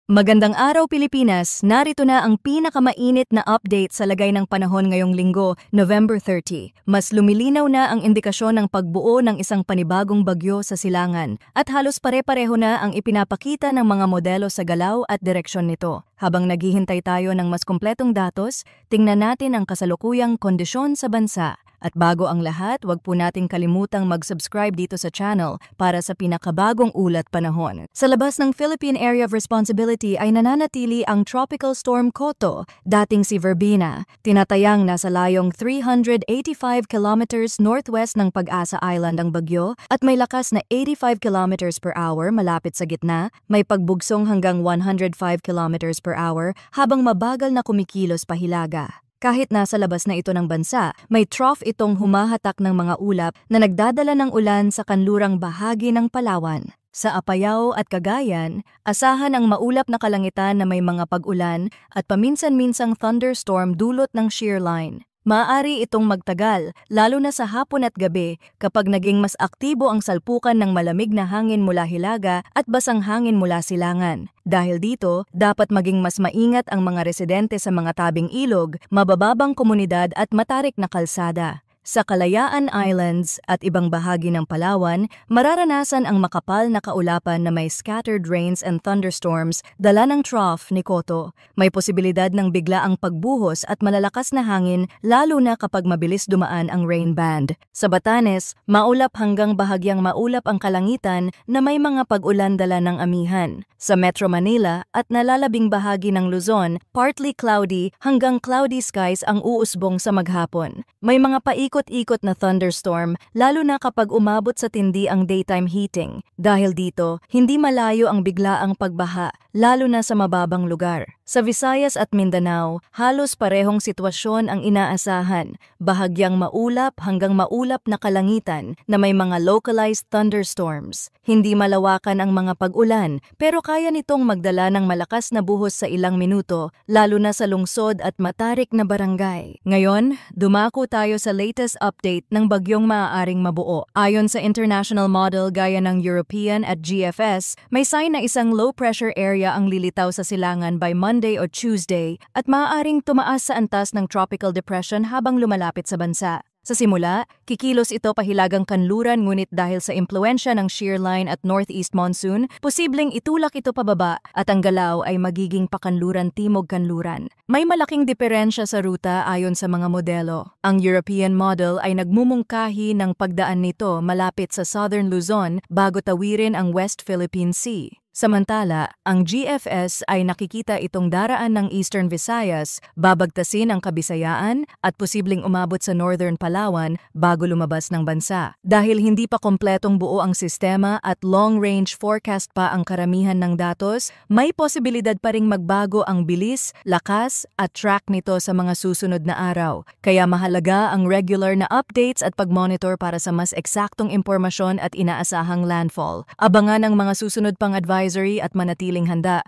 Magandang araw Pilipinas, narito na ang pinakamainit na update sa lagay ng panahon ngayong linggo, November 30. Mas lumilinaw na ang indikasyon ng pagbuo ng isang panibagong bagyo sa silangan at halos pare-pareho na ang ipinapakita ng mga modelo sa galaw at direksyon nito. Habang naghihintay tayo ng mas kumpletong datos, tingnan natin ang kasalukuyang kondisyon sa bansa. At bago ang lahat, huwag po nating kalimutang mag-subscribe dito sa channel para sa pinakabagong ulat panahon. Sa labas ng Philippine Area of Responsibility ay nananatili ang Tropical Storm Koto, dating si Verbena. Tinatayang nasa layong 385 kilometers northwest ng Pag-asa Island ang bagyo at may lakas na 85 kilometers per hour malapit sa gitna, may pagbugsong hanggang 105 kilometers per hour habang mabagal na kumikilos pahilaga. Kahit nasa labas na ito ng bansa, may trough itong humahatak ng mga ulap na nagdadala ng ulan sa kanlurang bahagi ng Palawan. Sa Apayao at Cagayan, asahan ang maulap na kalangitan na may mga pag-ulan at paminsan-minsang thunderstorm dulot ng shear line. Maaari itong magtagal, lalo na sa hapon at gabi kapag naging mas aktibo ang salpukan ng malamig na hangin mula hilaga at basang hangin mula silangan. Dahil dito, dapat maging mas maingat ang mga residente sa mga tabing ilog, mabababang komunidad at matarik na kalsada. Sa Kalayaan Islands at ibang bahagi ng Palawan, mararanasan ang makapal na kaulapan na may scattered rains and thunderstorms dala ng trough ni Koto. May posibilidad ng biglaang pagbuhos at malalakas na hangin lalo na kapag mabilis dumaan ang rain band. Sa Batanes, maulap hanggang bahagyang maulap ang kalangitan na may mga pag-ulan dala ng amihan. Sa Metro Manila at nalalabing bahagi ng Luzon, partly cloudy hanggang cloudy skies ang uusbong sa maghapon. May mga paikot-ikot na thunderstorm lalo na kapag umabot sa tindi ang daytime heating. Dahil dito, hindi malayo ang biglaang pagbaha, lalo na sa mababang lugar. Sa Visayas at Mindanao, halos parehong sitwasyon ang inaasahan, bahagyang maulap hanggang maulap na kalangitan na may mga localized thunderstorms. Hindi malawakan ang mga pag-ulan, pero kaya nitong magdala ng malakas na buhos sa ilang minuto, lalo na sa lungsod at matarik na barangay. Ngayon, dumako tayo sa latest update ng bagyong maaaring mabuo. Ayon sa international model gaya ng European at GFS, may sign na isang low-pressure area ang lilitaw sa silangan by Monday o Tuesday at maaaring tumaas sa antas ng tropical depression habang lumalapit sa bansa. Sa simula, kikilos ito pahilagang kanluran ngunit dahil sa impluensya ng shear line at northeast monsoon, posibleng itulak ito pababa at ang galaw ay magiging pakanluran timog kanluran. May malaking diferensya sa ruta ayon sa mga modelo. Ang European model ay nagmumungkahi ng pagdaan nito malapit sa southern Luzon bago tawirin ang West Philippine Sea. Samantala, ang GFS ay nakikita itong daraan ng Eastern Visayas, babagtasin ang Kabisayaan at posibleng umabot sa Northern Palawan bago lumabas ng bansa. Dahil hindi pa kompletong buo ang sistema at long-range forecast pa ang karamihan ng datos, may posibilidad pa ring magbago ang bilis, lakas at track nito sa mga susunod na araw. Kaya mahalaga ang regular na updates at pag-monitor para sa mas eksaktong impormasyon at inaasahang landfall. Abangan ang mga susunod pang advisory at manatiling handa.